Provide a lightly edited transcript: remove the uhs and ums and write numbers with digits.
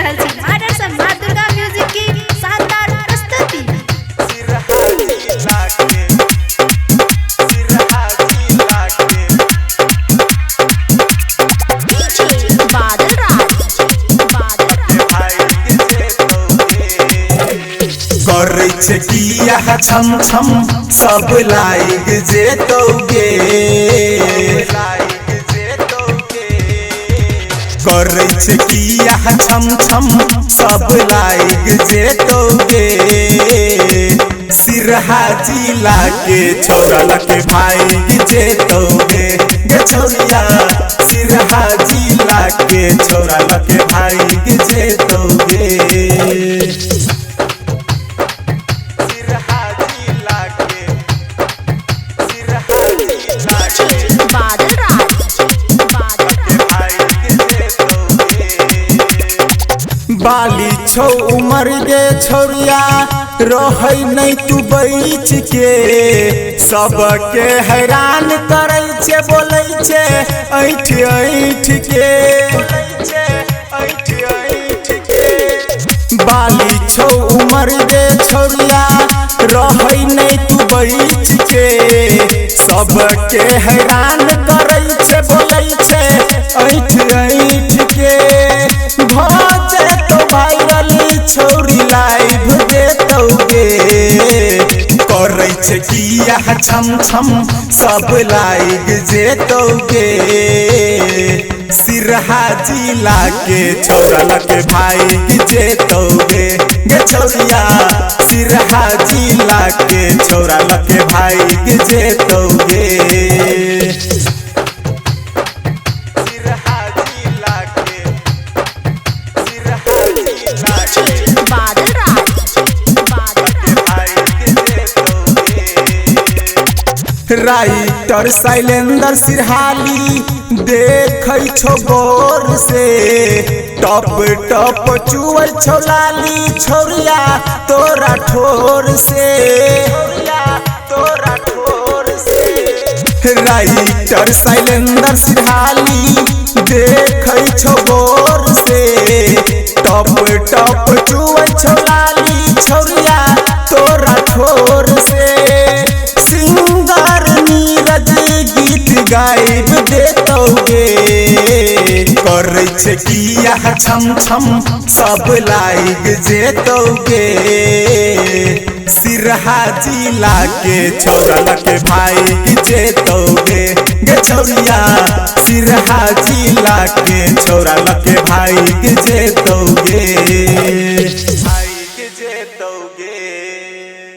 रहल छी मास्टर साहब माँ दुर्गा म्यूजिक की शानदार प्रस्तुति। करे छे किया छम छम सब लाइक जेतोगे, करे छे किया छम छम सब लाइक जेतोगे। सिरहा जिला के छोरा के भाई जेतोगे गे छोरिया, सिरहा जिला के छोरा के भाई जेतोगे। बाली छो उमर गे छोरिया रहे नहीं तू बैठ के, सबके हैरान करे छे बोले छे ऐठ ऐठ के। बाली छो उमर गे छोरिया रहे नहीं तू बैठ के, सबके हैरान करे छे बोले छे ऐठ ऐठ के। भजे तो वायरल छोरी लाइव देतोगे, करे छे किया छम छम सब लाइक जेतोगे। सिरहा जिला के छोरा के भाई जेतोगे गे छोरिया, सिरहा जिला के छोरा के भाई जेतोगे। राइटर शैलेंद्र सिरहाली देखै छो गौर से, टप टप चुअल छो लाली छोरिया तोरा ठोर से। राइटर शैलेंद्र सिरहाली देखै छो गौर से, टप टप चुअल छो लाली छोरिया तोरा ठोर से। सिंगर नीरज गीत गाइब देतोगे, करे छे किया छम छम सब लाइक जेतोगे। सिरहा जिला के छोरा के भाई जेतोगे गे छोरिया, सिरहा जिला के छोरा के भाई जेतोगे।